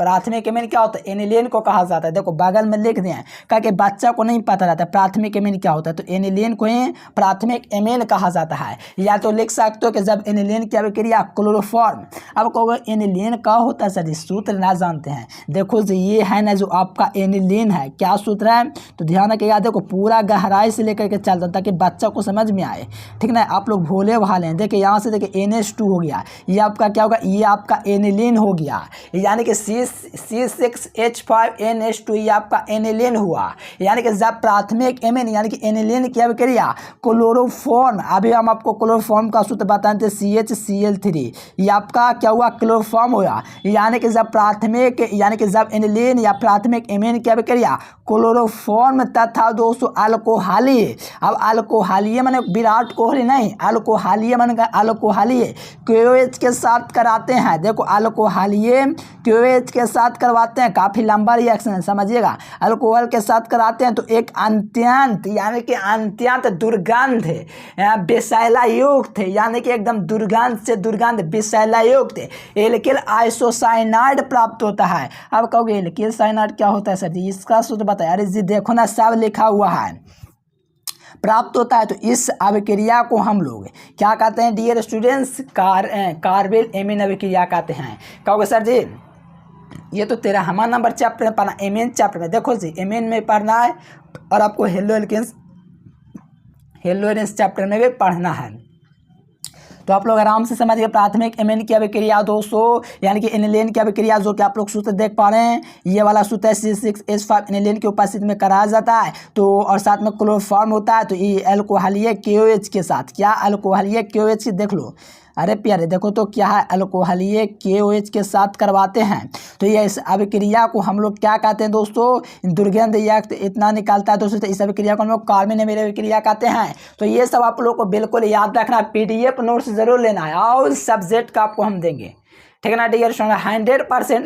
क्या होता है, एनिलीन को कहा जाता है। देखो बगल में लिख दिए क्योंकि बच्चा को नहीं पता रहता प्राथमिक एमीन क्या होता है, तो एनिलीन को ही प्राथमिक एमीन कहा जाता है। या तो लिख सकते हो कि जब एनिलीन की अभिक्रिया क्लोरोफॉर्म, अब कहोगे एनिलीन क्या होता है सर, सूत्र ना जानते हैं। देखो ये है ना जो आपका एनिलीन है, क्या सूत्र है, तो ध्यान रखिएगा। देखो पूरा गहराई से लेकर के चलता ताकि बच्चा को समझ में आए, ठीक ना। आप लोग भोले भाले हैं। देखिए यहाँ से देखिए NH2 हो गया, ये आपका क्या होगा, ये आपका एनिलीन हो गया, यानी कि C6H5NH2 ये आपका एनिलीन हुआ। यानी कि जब प्राथमिक एमीन यानी कि एनिलीन की अभिक्रिया क्लोरोफॉर्म, अभी हम आपको क्लोरोफॉर्म का सूत्र बताते हैं CHCl3, ये आपका क्या हुआ क्लोरोफॉर्म हुआ। यानी कि जब प्राथमिक यानी कि जब एनिलीन या प्राथमिक एमीन की अभिक्रिया क्लोरोफॉर्म तथा दोस्तों अल्कोहलीय, अब अल्कोहलीय माने विराट कोहली नहीं, अल्कोहलीय माने अल्कोहलीय KOH के साथ कराते हैं। देखो अल्कोहलीय KOH के साथ करवाते हैं, काफी लंबा रिएक्शन है समझिएगा। अल्कोहल के साथ कराते हैं तो एक अत्यंत यानी कि अत्यंत दुर्गंध विषैला युक्त है, यानी कि एकदम दुर्गंध से दुर्गंध विषैला युक्त एल्किल आइसोसाइनाइड प्राप्त होता है। अब कहोगे एल्किल साइनाइड क्या होता है सर जी, इसका सूत्र बताया। अरे जी देखो ना सब लिखा हुआ है, प्राप्त होता है। तो इस अभिक्रिया को हम लोग क्या कहते हैं डियर स्टूडेंट्स, कार्बेल एमीन अभिक्रिया कहते हैं। कहोगे सर जी ये तो 13वां नंबर चैप्टर में पढ़ना, एमीन चैप्टर में। देखो जी एमीन में पढ़ना है और आपको हेलो एल्केन्स चैप्टर में भी पढ़ना है। तो आप लोग आराम से समझिए प्राथमिक एमीन की अभिक्रिया दोस्तों यानी कि एनिलीन की अभिक्रिया, जो कि आप लोग सूत्र देख पा रहे हैं, ये वाला सूत्र है C6H5 एनिलीन की उपस्थिति में कराया जाता है। तो और साथ में क्लोरोफॉर्म होता है, तो ये अल्कोहलीय KOH के साथ, क्या अल्कोहलीय KOH देख लो अरे प्यारे देखो तो क्या है, अल्कोहल ये KOH के साथ करवाते हैं तो ये इस अभिक्रिया को हम लोग क्या कहते हैं दोस्तों, दुर्गंध युक्त इतना निकालता है दोस्तों, तो इस अभिक्रिया को हम लोग कार्बोनिल अभिक्रिया कहते हैं। तो ये सब आप लोग को बिल्कुल याद रखना, PDF नोट्स जरूर लेना है और सब्जेक्ट का आपको हम देंगे, ठीक है ना डियर स्टूडेंट। 100%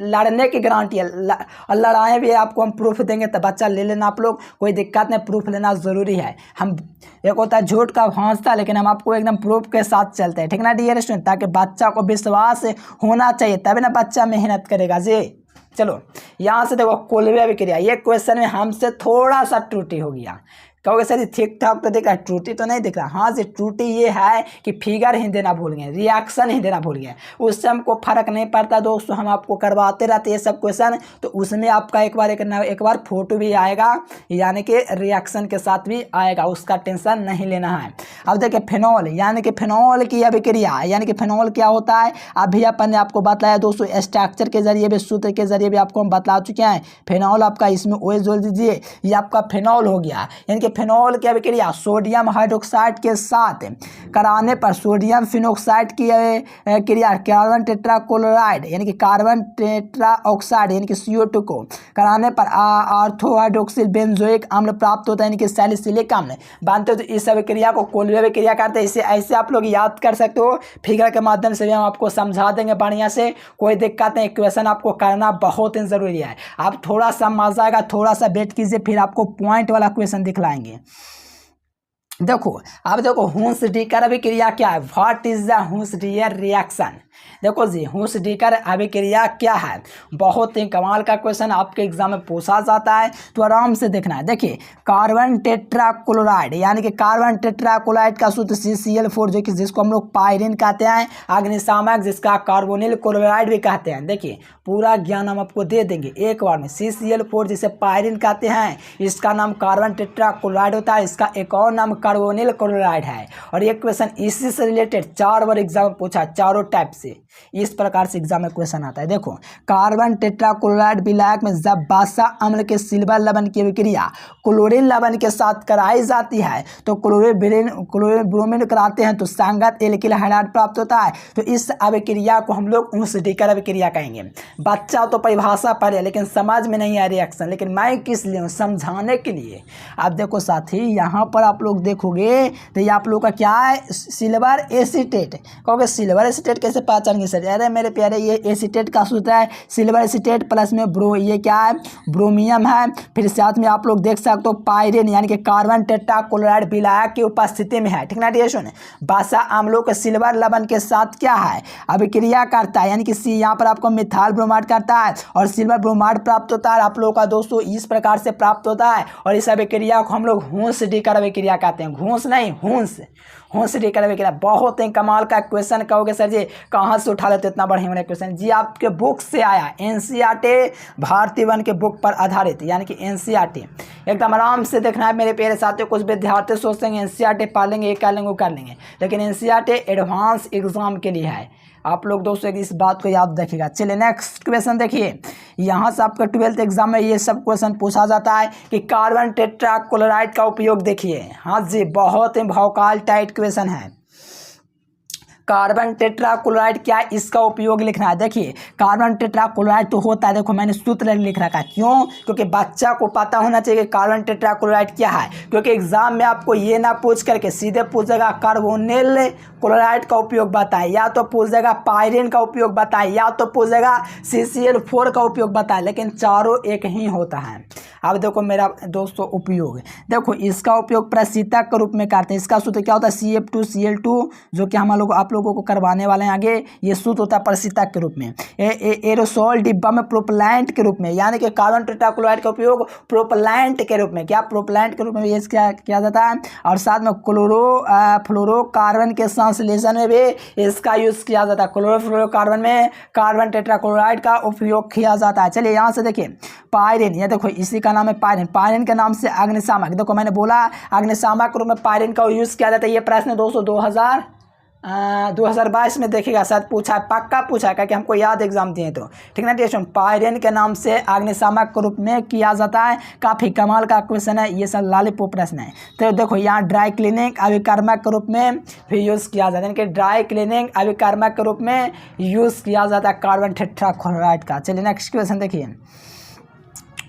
लड़ने की गारंटी है, और लड़ाएँ भी आपको हम प्रूफ देंगे, तो बच्चा ले लेना आप लोग, कोई दिक्कत नहीं, प्रूफ लेना ज़रूरी है। हम एक होता है झूठ का हौसला, लेकिन हम आपको एकदम प्रूफ के साथ चलते हैं, ठीक है ना डियर स्टूडेंट, ताकि बच्चा को विश्वास होना चाहिए, तभी ना बच्चा मेहनत करेगा जी। चलो यहाँ से देखो कोलवे अभिक्रिया, ये क्वेश्चन में हमसे थोड़ा सा त्रुटि हो गया, कहोगे सर ठीक ठाक तो दिख रहा है, त्रुटि तो नहीं दिख रहा। हाँ जी, त्रुटि ये है कि फिगर ही देना भूल गए, रिएक्शन ही देना भूल गए, उससे हमको फर्क नहीं पड़ता दोस्तों, हम आपको करवाते रहते ये सब क्वेश्चन, तो उसमें आपका एक बार फोटो भी आएगा, यानी कि रिएक्शन के साथ भी आएगा, उसका टेंशन नहीं लेना है। अब देखिए फिनॉल, यानी कि फिनॉल की अभिक्रिया, यानी कि फिनॉल क्या होता है, अभी अपन ने आपको बताया दोस्तों, स्ट्रक्चर के जरिए भी, सूत्र के जरिए भी आपको हम बता चुके हैं। फिनॉल आपका इसमें OH जोड़ दीजिए, ये आपका फिनॉल हो गया, यानी कि फिनॉल की अभिक्रिया सोडियम हाइड्रोक्साइड के साथ कराने पर सोडियम फिनोक्साइड की क्रिया कार्बन टेट्राक्लोराइड यानी कि कार्बन टेट्रा ऑक्साइड यानी कि CO2 को कराने पर ऑर्थो हाइड्रोक्सिल बेंजोइक अम्ल प्राप्त होता है, यानी कि सैलिसिलिक अम्ल बनते हो। तो इस अभिक्रिया को कोलवे अभिक्रिया करते हैं। इसे ऐसे आप लोग याद कर सकते हो, फिगर के माध्यम से भी हम आपको समझा देंगे बढ़िया से, कोई दिक्कत नहीं। क्वेश्चन आपको करना बहुत ही जरूरी है। आप थोड़ा सा मजा आएगा, थोड़ा सा वेट कीजिए, फिर आपको पॉइंट वाला क्वेश्चन दिखलाएंगे। देखो अब देखो हुंस-डीकर अभिक्रिया क्या है, व्हाट इज द हुंस-डीकर रिएक्शन। देखो जी हुंस-डीकर अभिक्रिया क्या है, बहुत ही कमाल का क्वेश्चन आपके एग्जाम में पूछा जाता है, तो आराम से देखना है। देखिए कार्बन टेट्राक्लोराइड यानी कि कार्बन टेट्राक्लोराइड का सूत्र CCl4 जो कि जिसको हम लोग पायरिन कहते हैं, अग्निशामक जिसका कार्बोनिल क्लोराइड भी कहते हैं। देखिए पूरा ज्ञान हम आपको दे देंगे एक बार में। CCl4 जिसे पायरिन कहते हैं, इसका नाम कार्बन टेट्राक्लोराइड होता है, इसका एक और नाम कार्बोनिल क्लोराइड है। और ये क्वेश्चन इसी से रिलेटेड 4 बार एग्जाम में पूछा, चारों टाइप से इस प्रकार से एग्जाम में क्वेश्चन आता है। देखो कार्बन टेट्राक्लोराइड विलायक में जब बासा अम्ल के सिल्वर लवण की अभिक्रिया क्लोरीन लवण के साथ कराई जाती है तो क्लोरीन ब्रोमीन कराते हैं तो संगत एल्किल हाइड्राइड प्राप्त होता है। तो इस अभिक्रिया को हम लोग हुंस-डीकर अभिक्रिया कहेंगे। बच्चा तो परिभाषा पढ़े लेकिन समझ में नहीं आया रिएक्शन, लेकिन मैं किस लिए हूँ, समझाने के लिए। आप देखो साथी यहाँ पर आप लोग देखोगे तो ये आप लोग का क्या है, सिल्वर एसीटेट। कहोगे सिल्वर एसीटेट कैसे पहचानेंगे सर? अरे मेरे प्यारे ये एसीटेट का सूत्र है सिल्वर एसीटेट प्लस में ये क्या है, ब्रोमियम है। फिर साथ में आप लोग देख सकते हो पायरिन यानी कि कार्बन टेट्राक्लोराइड विलायक की उपस्थिति में है, ठीक ना डियर स्टूडेंट। बासा अम्लों के सिल्वर लवण के साथ क्या है, अभिक्रिया करता है, यानी कि यहाँ पर आपको मिथाइल ब्रोमाइड करता है और सिल्वर ब्रोमाइड प्राप्त होता है। आप लोगों का दोस्तों इस प्रकार से प्राप्त होता है और इस अभिक्रिया को हम लोग हुंस-डीकर अभिक्रिया कहते हैं। घूस नहीं, हुंस-डीकर अभिक्रिया। बहुत ही कमाल का क्वेश्चन। कहोगे सर जी कहाँ से उठा लेते इतना बढ़िया क्वेश्चन? जी आपके बुक से आया, NCERT भारतीय वन के बुक पर आधारित, यानी कि NCERT। एकदम आराम से देखना है मेरे प्यारे साथियों। कुछ विद्यार्थी सोचते हैं NCERT पढ़ लेंगे, ये कर लेंगे, वो कर लेंगे, लेकिन NCERT एडवांस एग्जाम के लिए है। आप लोग दोस्तों इस बात को याद रखिएगा। चलिए नेक्स्ट क्वेश्चन देखिए, यहाँ से आपका 12th एग्जाम में ये सब क्वेश्चन पूछा जाता है कि कार्बन टेट्राक्लोराइड का उपयोग देखिए। हाँ जी बहुत ही भौकाल टाइट क्वेश्चन है। कार्बन टेट्राक्लोराइड क्या, इसका उपयोग लिखना है। देखिए कार्बन टेट्राक्लोराइड तो होता है, देखो मैंने सूत्र लिख रखा है, क्यों? क्योंकि बच्चा को पता होना चाहिए कि कार्बन टेट्राक्लोराइड क्या है, क्योंकि एग्जाम में आपको ये ना पूछ करके सीधे पूछेगा कार्बोनिल क्लोराइड का उपयोग बताए, या तो पूछेगा पायरिन का उपयोग बताए, या तो पूछेगा CCl4 का उपयोग बताए, लेकिन चारों एक ही होता है। अब देखो मेरा दोस्तों उपयोग, देखो इसका उपयोग प्रशीतक के रूप में करते हैं। इसका सूत्र क्या होता है, CF2Cl2, जो कि हम लोग आप लोगों को करवाने वाले हैं आगे। ये सूत्र होता है प्रशीतक के रूप में। एरोसोल डिब्बा में प्रोपेलेंट के रूप में, यानी कि कार्बन टेट्राक्लोराइड का उपयोग प्रोपेलेंट के रूप में, क्या प्रोपेलेंट के रूप में ये क्या किया जाता है। और साथ में फ्लोरोकार्बन के संश्लेषण में भी इसका यूज किया जाता है। क्लोरोफ्लोरोकार्बन में कार्बन टेट्राक्लोराइड का उपयोग किया जाता है। चलिए यहाँ से देखिए पायरिन, ये देखो इसी का नाम है पायरिन। पायरिन के नाम से अग्निशामक, देखो मैंने बोला अग्निशामक के रूप में पायरिन का यूज किया जाता है। ये प्रश्न दोस्तों 2022 में देखिएगा, शायद पूछा है, पक्का पूछा है कि हमको याद एग्जाम दिए तो, ठीक है ना डियर स्टूडेंट। पायरेन के नाम से अग्निशामक के रूप में किया जाता है। काफ़ी कमाल का क्वेश्चन है, ये सब लॉलीपॉप प्रश्न है। तो देखो यहाँ ड्राई क्लीनिंग अभिकर्मक के रूप में भी यूज़ किया जाता है, यानी कि ड्राई क्लीनिंग अभिकर्मक के रूप में यूज़ किया जाता है कार्बन टेट्राक्लोराइड का। चलिए नेक्स्ट क्वेश्चन देखिए,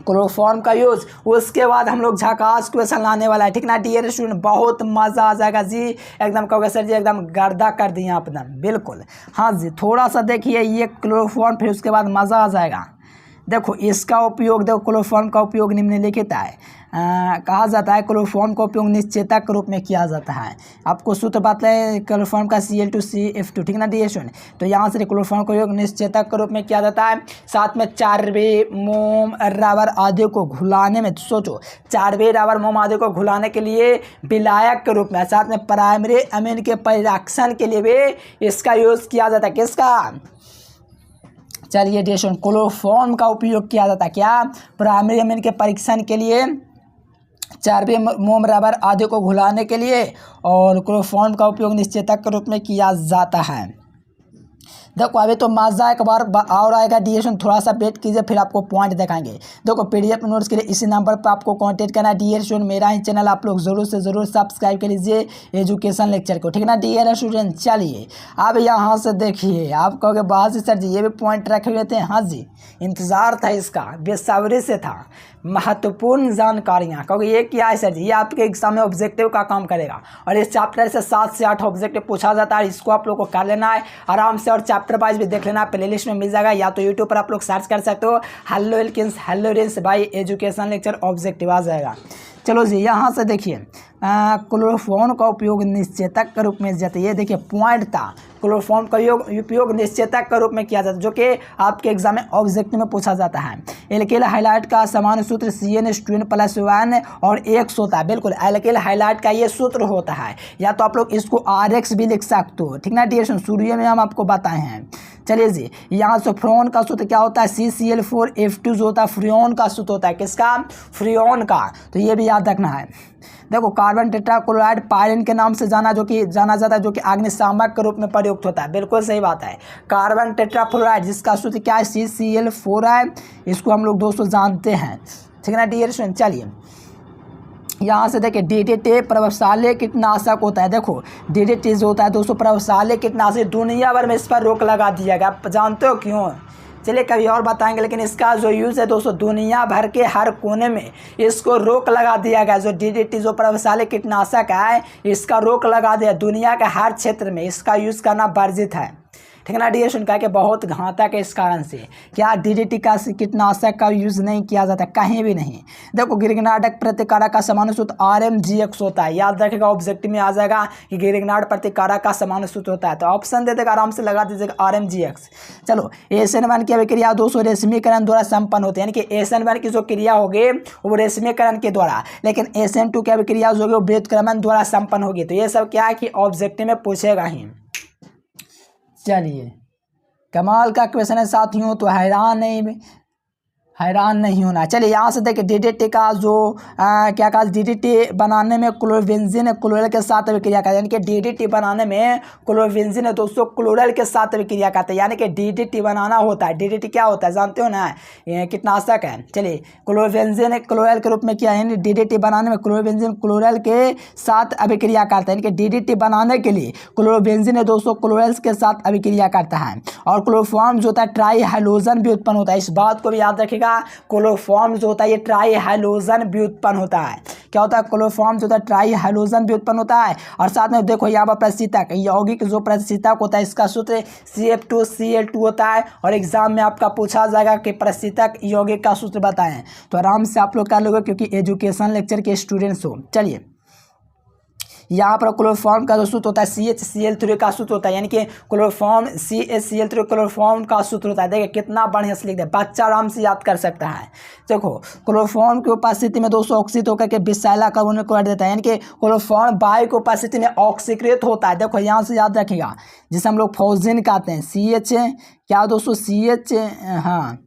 क्लोरोफॉर्म का यूज, उसके बाद हम लोग झकास क्वेश्चन लाने वाला है, ठीक ना डियर स्टूडेंट। बहुत मज़ा आ जाएगा जी, एकदम कहोगे सर जी एकदम गर्दा कर दिए आप एकदम, बिल्कुल हाँ जी। थोड़ा सा देखिए ये क्लोरोफॉर्म, फिर उसके बाद मज़ा आ जाएगा। देखो इसका उपयोग, देखो क्लोरोफॉर्म का उपयोग निम्नलिखित है, कहा जाता है क्लोरोफॉर्म का उपयोग निश्चेतक के रूप में किया जाता है। आपको सूत्र बताएं क्लोरोफॉर्म का Cl2CF2, ठीक ना डियर स्टूडेंट। तो यहाँ से क्लोरोफॉर्म का उपयोग निश्चेतक के रूप में किया जाता है। साथ में चार्बे, मोम, रबर आदि को घुलाने में, सोचो चार्बे, रबर, मोम आदि को घुलाने के लिए विलायक के रूप में, साथ में प्राइमरी अमीन के परिरक्षण के लिए भी इसका यूज़ किया जाता है। किसका? चलिए डियर स्टूडेंट, क्लोरोफॉर्म का उपयोग किया जाता है क्या? प्राइमरी अमीन के परीक्षण के लिए, चार्बे, मोम, रबर आदि को घुलाने के लिए, और क्लोरोफॉर्म का उपयोग निश्चेतक के रूप में किया जाता है। देखो अभी तो मज़ा एक बार और आएगा डियर स्टूडेंट, थोड़ा सा वेट कीजिए, फिर आपको पॉइंट दिखाएंगे। देखो पीडीएफ नोट्स के लिए इसी नंबर पर आपको कांटेक्ट करना है डियर स्टूडेंट। मेरा ही चैनल आप लोग ज़रूर से ज़रूर सब्सक्राइब कर लीजिए एजुकेशन लेक्चर को, ठीक है ना डियर स्टूडेंट। चलिए अब यहाँ से देखिए, आप कहोगे बाहर से सर जी ये भी पॉइंट रखे हुए थे, हाँ जी इंतज़ार था इसका, बेसब्री से था। महत्वपूर्ण जानकारियाँ, कहोगे ये क्या है सर जी? ये आपके एग्जाम में ऑब्जेक्टिव का काम करेगा, और इस चैप्टर से 7 से 8 ऑब्जेक्टिव पूछा जाता है। इसको आप लोग को कर लेना है आराम से, और चैप्टर वाइज भी देख लेना, प्लेलिस्ट में मिल जाएगा, या तो यूट्यूब पर आप लोग सर्च कर सकते हो, haloalkanes haloarenes by education lecture objective आ जाएगा। चलो जी यहाँ से देखिए क्लोरोफॉर्म का उपयोग निश्चेतक के रूप में जाता है। ये देखिए पॉइंट था, क्लोरोफॉर्म का उपयोग निश्चेतक के रूप में किया जाता है, जो कि आपके एग्जाम में ऑब्जेक्टिव में पूछा जाता है। एल्किल हाइलाइट का सामान्य सूत्र CN2+1 और X होता है। बिल्कुल एल्किल हाइलाइट का ये सूत्र होता है, या तो आप लोग इसको RX भी लिख सकते हो, ठीक ना डियर स्टूडेंट, शुरू में हम आपको बताए हैं। चलिए जी यहाँ से फ्रियोन का सूत्र क्या होता है? CCl4F2 जो होता है फ्रियोन का सूत्र होता है। किसका? फ्रियोन का, तो ये भी याद रखना है। देखो कार्बन टेट्राक्लोराइड पायरेन के नाम से जाना जाता है, जो कि अग्निशामक के रूप में प्रयुक्त होता है। बिल्कुल सही बात है, कार्बन टेट्राक्लोराइड जिसका सूत्र क्या है? CCl4 है, इसको हम लोग दोस्तों जानते हैं, ठीक है ना डियर स्टूडेंट। चलिए यहाँ से देखिए DDT प्रभावशाली कीटनाशक होता है। देखो DDT जो होता है दोस्तों प्रभावशाली कीटनाशक, दुनिया भर में इस पर रोक लगा दिया गया। आप जानते हो क्यों? चलिए कभी और बताएंगे, लेकिन इसका जो यूज़ है दोस्तों दुनिया भर के हर कोने में इसको रोक लगा दिया गया। जो DDT जो प्रभावशाली कीटनाशक है, इसका रोक लगा दिया, दुनिया के हर क्षेत्र में इसका यूज़ करना वर्जित है, ठीक है ना डियर स्टूडेंट। कहा कि बहुत घातक है, इस कारण से क्या DDT का कीटनाशक का यूज़ नहीं किया जाता कहीं भी नहीं। देखो गिरिग्नाडक प्रतिकारक का सामान्य सूत्र RMGX होता है, याद रखेगा ऑब्जेक्टिव में आ जाएगा कि गिरिग्नाड प्रतिकारक का सामान्य सूत्र होता है, तो ऑप्शन दे देगा, आराम से लगा दीजिएगा RMGX। चलो SN1 की अभिक्रिया दोस्तों रेशमीकरण द्वारा संपन्न होती है, यानी कि SN1 की जो क्रिया होगी वो रेशमीकरण के द्वारा, लेकिन SN2 की अभिक्रिया जो होगी वो व्युत्क्रमण द्वारा संपन्न होगी। तो ये सब क्या है कि ऑब्जेक्टिव में पूछेगा ही। चलिए कमाल का क्वेश्चन है साथियों, तो हैरान नहीं होना। चलिए यहाँ से देखिए DDT का जो क्या कहा, DDT बनाने में क्लोरोबेंजीन क्लोरल के साथ अभिक्रिया करता है, यानी कि DDT बनाने में क्लोरोबेंजीन है दोस्तों क्लोरल के साथ अभिक्रिया करता है, यानी कि DDT बनाना होता है। DDT क्या होता है जानते हो ना, ये कीटनाशक है। चलिए क्लोरोबेंजीन क्लोरल के रूप में क्या है, यानी DDT बनाने में क्लोरोबेंजीन क्लोरल के साथ अभिक्रिया करता है, यानी कि DDT बनाने के लिए क्लोरोबेंजीन है दोस्तों क्लोरल्स के साथ अभिक्रिया करता है। और क्लोरोफॉर्म जो होता है ट्राई हैलोजन भी उत्पन्न होता है, इस बात को भी याद रखिएगा। क्लोरोफॉर्म जो होता है ये ट्राई हैलोजन भी उत्पन्न होता है। क्या होता है? क्लोरोफॉर्म जो होता है ट्राई हैलोजन भी उत्पन्न होता है। और साथ में देखो यहाँ पर प्रतिस्थापक यौगिक जो प्रतिस्थापक होता है इसका सूत्र CF2Cl2 होता है, और एग्जाम में आपका पूछा जाएगा कि प्रतिस्थापक यौगिक का सूत्र बताएं, तो आराम से आप लोग कर लोगे क्योंकि एजुकेशन लेक्चर के स्टूडेंट्स हो। चलिए यहाँ पर क्लोरोफॉर्म का जो सूत्र होता है CHCl3 का सूत्र होता है, यानी कि क्लोरोफॉर्म CHCl3 क्लोरोफॉर्म का सूत्र होता है। देखिए कितना बढ़िया से लिख दे, बच्चा आराम से याद कर सकता है। देखो क्लोरोफॉर्म की उपस्थिति में दोस्तों ऑक्सीकृत होकर के विषैला कार्बोनिल क्लोराइड देता है, यानी कि क्लोरोफॉर्म वायु की उपस्थिति में ऑक्सीकृत होता है। देखो यहाँ से याद रखिएगा, जिसे हम लोग फॉस्फेन कहते हैं, CH क्या दोस्तों CH, हाँ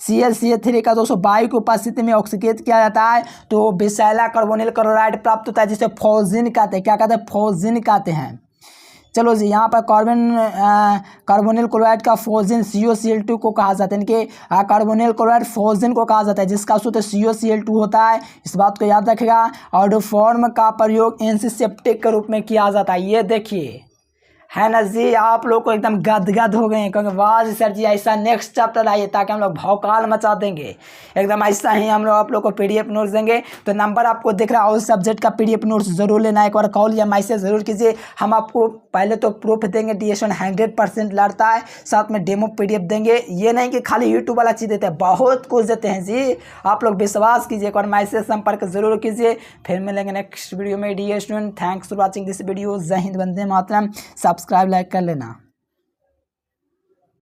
ClCl3 का दोस्तों वायु की उपस्थिति में ऑक्सीकृत किया जाता है, तो विषैला कार्बोनिल क्लोराइड प्राप्त होता है, जिसे फॉस्फेन कहते हैं। क्या कहते हैं? फॉस्फेन कहते हैं। चलो जी, यहाँ पर कार्बोनिल क्लोराइड का फ्यूजन CuCl2 को कहा जाता है, इनके कार्बोनिल क्लोराइड फ्यूजन को कहा जाता है, जिसका सूत्र CuCl2 होता है। इस बात को याद रखेगा। ऑडोफॉर्म का प्रयोग एंटीसेप्टिक के रूप में किया जाता है। ये देखिए, है ना जी, आप लोग को एकदम गदगद हो गए हैं, क्योंकि वाह जी सर जी ऐसा नेक्स्ट चैप्टर आइए ताकि हम लोग भौकाल मचा देंगे। एकदम ऐसा ही हम लोग आप लोग को PDF नोट्स देंगे। तो नंबर आपको दिख रहा है, उस सब्जेक्ट का PDF नोट्स जरूर लेना। एक बार कॉल या मैसेज जरूर कीजिए। हम आपको पहले तो प्रूफ देंगे DS 100% लड़ता है, साथ में डेमो PDF देंगे। ये नहीं कि खाली यूट्यूब वाला चीज़ देते हैं, बहुत कुछ देते हैं जी। आप लोग विश्वास कीजिए, एक बार मैसेज संपर्क जरूर कीजिए। फिर मिलेंगे नेक्स्ट वीडियो में। Dear student, thanks for watching this video. जय हिंद, वंदे मातरम। सब्सक्राइब लाइक कर लेना।